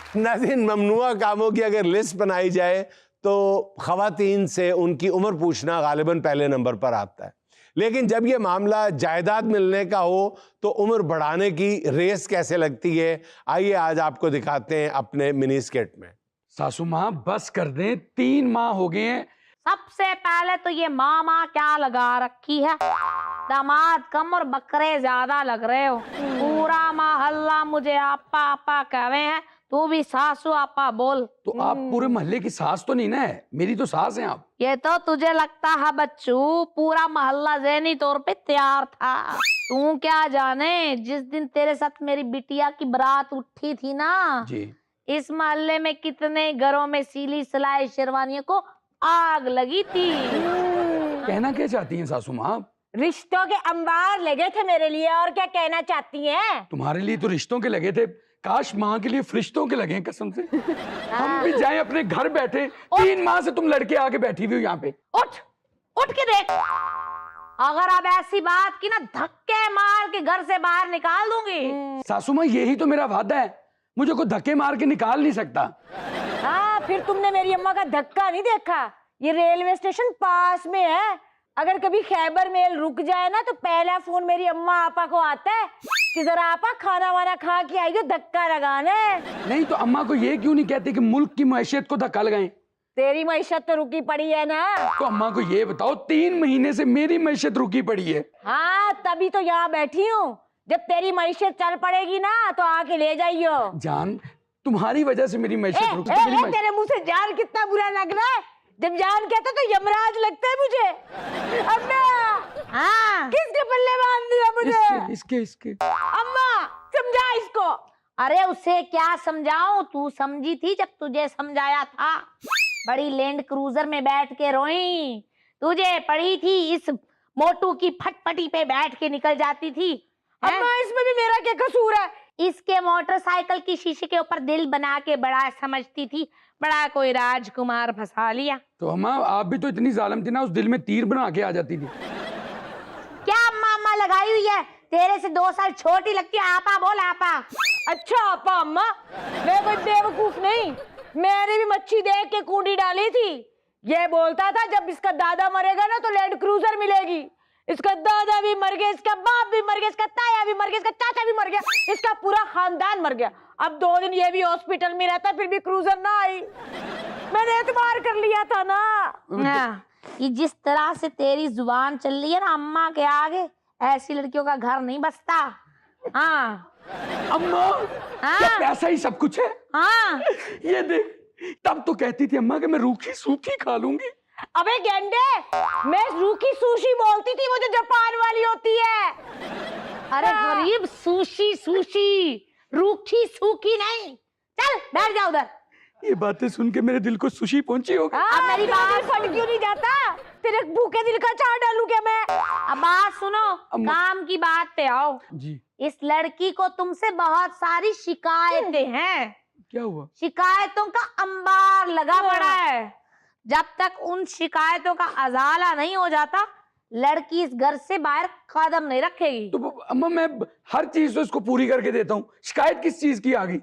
नाज़रीन, ममनुआ कामों की अगर लिस्ट बनाई जाए तो ख़वातीन से उनकी उम्र पूछना गालिबन पहले नंबर पर आता है, लेकिन जब ये मामला जायदाद मिलने का हो तो उम्र बढ़ाने की रेस कैसे लगती है, आइए आज आपको दिखाते हैं अपने मिनी स्किट में। सासू माँ बस कर दें, 3 माह हो गए हैं। सबसे पहले तो ये मामा क्या लगा रखी है, दामाद कम और बकरे ज्यादा लग रहे हो। पूरा मोहल्ला मुझे आपा आपा कह रहे हैं, तू भी सासू आपा बोल। तो आप पूरे मोहल्ले की सास तो नहीं ना है, मेरी तो सास हैं आप। ये तो तुझे लगता है बच्चू, पूरा मोहल्ला ज़हनी तौर पे तैयार था। तू क्या जाने, जिस दिन तेरे साथ मेरी बिटिया की बारात उठी थी ना जी, इस मोहल्ले में कितने घरों में सीली सिलाई शेरवानियों को आग लगी थी। कहना क्या चाहती हैं सासू माँ आप? रिश्तों के अंबार लगे थे मेरे लिए, और क्या कहना चाहती हैं? तुम्हारे लिए तो रिश्तों के लगे थे, काश माँ के लिए फरिश्तों के लगे हैं कसम से। हम भी जाएं अपने घर बैठे, 3 माह से तुम लड़के आके बैठी हुई हो यहाँ पे। उठ के देख, अगर अब ऐसी बात की ना धक्के मार के घर से बाहर निकाल दूंगी। सासू माँ यही तो मेरा वादा है, मुझे कोई धक्के मार के निकाल नहीं सकता। हाँ, फिर तुमने मेरी अम्मा का धक्का नहीं देखा, ये रेलवे स्टेशन पास में है। अगर कभी खैबर मेल रुक जाए ना तो पहला फोन मेरी अम्मा आपा को आता है कि जरा आपा खाना वाना खा के आइए, धक्का लगाना है। नहीं तो अम्मा को ये क्यों नहीं कहती कि मुल्क की मैशियत को धक्का लगाएं? तेरी मैशत तो रुकी पड़ी है ना। तो अम्मा को ये बताओ, 3 महीने से मेरी मैशियत रुकी पड़ी है। हाँ, तभी तो यहाँ बैठी हूँ। जब तेरी मैशियत चल पड़ेगी ना तो आके ले जाइयो। जान, तुम्हारी वजह से मेरी मैशियत रुकी। तो मेरी तेरे मुंह से जान कितना बुरा लग रहा है। जब जान कहता तो यमराज लगता है मुझे। अम्मा, हाँ, किसके पल्ले बांध दिया मुझे? इसके अम्मा समझा इसको। अरे उसे क्या समझाऊं, तू समझी थी जब तुझे समझाया था। बड़ी लैंड क्रूजर में बैठ के रोई, तुझे पड़ी थी इस मोटू की फटफटी पे बैठ के निकल जाती थी। अम्मा, इसमें भी मेरा क्या कसूर है? इसके मोटरसाइकिल की शीशे के ऊपर दिल बना के बड़ा समझती थी, बड़ा कोई राजकुमार फंसा लिया। तो अम्मा आप भी तो इतनी जालिम थी ना, उस दिल में तीर बना के आ जाती थी। क्या मामा लगाई हुई है, तेरे से 2 साल छोटी लगती है। आपा बोल आपा। अच्छा आपा। अम्मा, मैं कोई बेवकूफ नहीं, मैंने भी मच्छी देख के कूड़ी डाली थी। ये बोलता था जब इसका दादा मरेगा ना तो लैंड क्रूजर मिलेगी। इसका दादा भी मर गया, इसका बाप भी मर गया, इसका ताया भी मर गया, इसका चाचा भी मर गया, इसका पूरा खानदान मर गया। अब 2 दिन ये भी हॉस्पिटल में रहता, फिर भी क्रूजर ना आई। मैंने एतबार कर लिया था ना। हाँ, ये जिस तरह से तेरी जुबान चल रही है ना अम्मा के आगे, ऐसी लड़कियों का घर नहीं बसता। हाँ अम्मा, क्या पैसा ही सब कुछ है? हाँ, ये देख, तब तो कहती थी अम्मा कि मैं रूखी सूखी खा लूंगी। अबे गेंडे, मैं रूखी सुशी बोलती थी, वो जो जापान वाली होती है। अरे गरीब, सुशी सुशी, रूखी सूखी नहीं। चल बैठ जा उधर। ये बातें सुन के मेरे दिल को सुशी पहुंची होगी। अब मेरी बात फट क्यों नहीं जाता? तेरे भूखे दिल का चाट डालू क्या मैं? अब बात सुनो, काम की बात पे आओ। जी, इस लड़की को तुमसे बहुत सारी शिकायतें हैं। क्या हुआ? शिकायतों का अंबार लगा पड़ा है। जब तक उन शिकायतों का अजाला नहीं हो जाता, लड़की इस घर से बाहर कदम नहीं रखेगी। तो अम्मा मैं हर चीज तो इसको पूरी करके देता हूँ, शिकायत किस चीज की आ गई?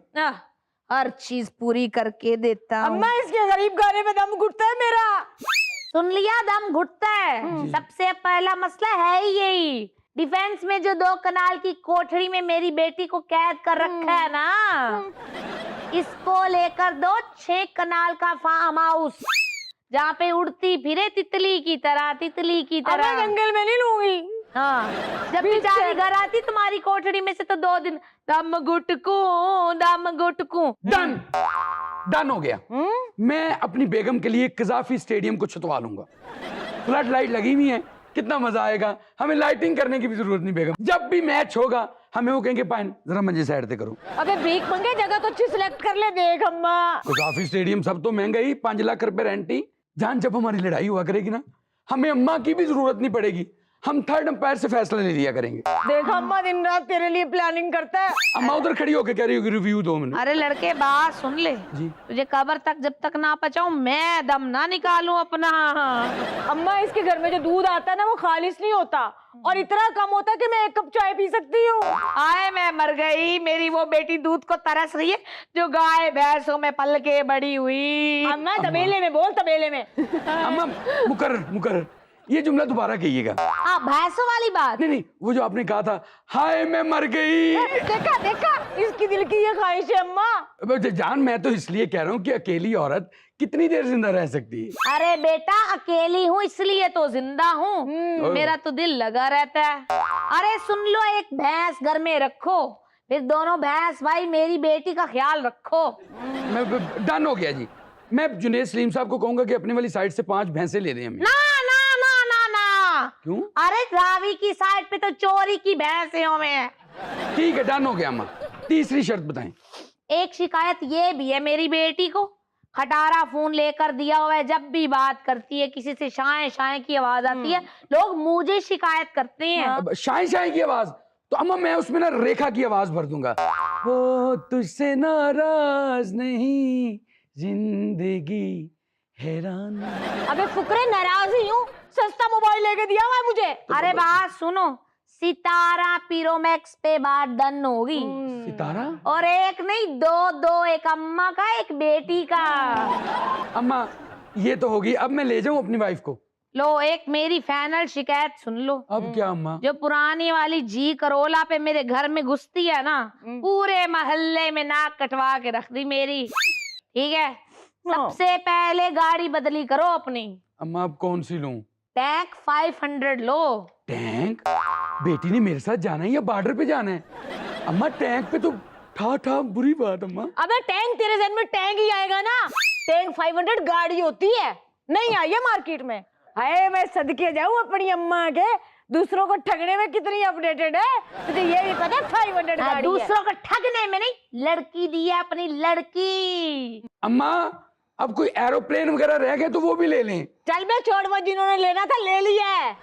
हर चीज पूरी करके देता हूँ। अम्मा, इसके गरीब गाने में दम घुटता है मेरा। सुन लिया, दम घुटता है। सबसे पहला मसला है ही यही, डिफेंस में जो 2 कनाल की कोठरी में मेरी बेटी को कैद कर रखा है ना, इसको लेकर दो 6 कनाल का फार्म हाउस, जहाँ पे उड़ती फिरे तितली की तरह, तितली की तरह। मैं जंगल में नहीं लूंगी। हाँ, जब बेचारी घर आती तुम्हारी कोठरी में से तो 2 दिन दम घुटकू। डन हो गया। मैं अपनी बेगम के लिए कजाफी स्टेडियम को छुटवा लूंगा। फ्लड लाइट लगी हुई है, कितना मजा आएगा। हमें लाइटिंग करने की भी जरूरत नहीं बेगम। जब भी मैच होगा हमें वो कहेंगे पाइन जरा मुझे साइड से करो। अबे भीख मंगे, जगह तो अच्छी सिलेक्ट कर ले। देख अम्मा, कजाफी स्टेडियम सब तो महंगा ही, 5 लाख रुपए रेंट ही। जान, जब हमारी लड़ाई हुआ करेगी ना, हमें अम्मा की भी जरूरत नहीं पड़ेगी। हम थर्ड अंपायर से फैसला ले लिया करेंगे। देखा अम्मा दिन रात तेरे लिए प्लानिंग करता है। अम्मा उधर खड़ी होकर कह रही होगी रिव्यू 2 मिनट। अरे लड़के बात सुन ले जी। तुझे कब्र तक जब तक ना पहुंचाऊं मैं दम ना निकालूं अपना। अम्मा इसके घर में जो दूध आता है ना वो खालिस नहीं होता और इतना कम होता है कि मैं 1 कप चाय पी सकती हूँ। आए मैं मर गई, मेरी वो बेटी दूध को तरस रही है जो गाय भैंसों में पल के बड़ी हुई। अम्मा तबेले में बोल, तबेले में। अम्मा मुकर्रर ये जुमला दोबारा कहिएगा। हाँ भैंसों वाली बात। नहीं वो जो आपने कहा था हाय मैं मर गई। देखा इसकी दिल की ये ख्वाहिश है अम्मा। अब जान मैं तो इसलिए कह रहा हूँ कि अकेली औरत कितनी देर जिंदा रह सकती है। अरे बेटा अकेली हूँ इसलिए तो जिंदा हूँ, मेरा तो दिल लगा रहता है। अरे सुन लो, एक भैंस घर में रखो, फिर दोनों भैंस भाई मेरी बेटी का ख्याल रखो। मैं डन हो गया जी। मैं जुनेद सलीम साहब को कहूंगा कि अपने वाली साइड से 5 भैंसे ले दें हमें। ना ना ना ना ना। क्यों? अरे रावी की साइड पे तो चोरी की भैंसियों में है। ठीक है डन हो गया अम्मा। तीसरी शर्त बताएं। एक शिकायत ये भी है, मेरी बेटी को खटारा फोन लेकर दिया हुआ है, जब भी बात करती है किसी से शाय शाय की आवाज आती है, लोग मुझे शिकायत करते हैं। अब शाय शाय की आवाज तो अम्मा मैं उसमें ना रेखा की आवाज भर दूंगा। वो तुझसे नाराज नहीं जिंदगी हैरान। अबे फुकरे नाराज ही हूँ, सस्ता मोबाइल लेके दिया हुआ है मुझे। अरे बात सुनो, सितारा पीरोमैक्स पे बात डन होगी। सितारा? और एक नहीं दो, एक अम्मा का एक बेटी का। अम्मा ये तो होगी, अब मैं ले जाऊं अपनी वाइफ को। लो एक मेरी फाइनल शिकायत सुन लो। अब क्या अम्मा? जो पुरानी वाली जी करोला पे मेरे घर में घुसती है ना, पूरे मोहल्ले में नाक कटवा के रख दी मेरी। ठीक है, सबसे पहले गाड़ी बदली करो अपनी। अम्मा अब कौन सी लूं? टैंक 500 लो। टैंक? बेटी ने मेरे साथ जाना है या बॉर्डर पे जाना है? अम्मा टैंक पे तो ठा बुरी बात अम्मा। अबे टैंक तेरे जहन में टैंक ही आएगा ना, टैंक 500 गाड़ी होती है, नहीं आई है मार्केट में। हाय मैं सदके जाऊं अपनी अम्मा के, दूसरों को ठगने में कितनी अपडेटेड है तुझे ये भी पता है 500 गाड़ी दूसरों को ठगने में नहीं, लड़की दी है अपनी लड़की। अम्मा अब कोई एरोप्लेन वगैरह रह गए तो वो भी ले लें। चल बे छोड़, वो जिन्होंने लेना था ले लिया है।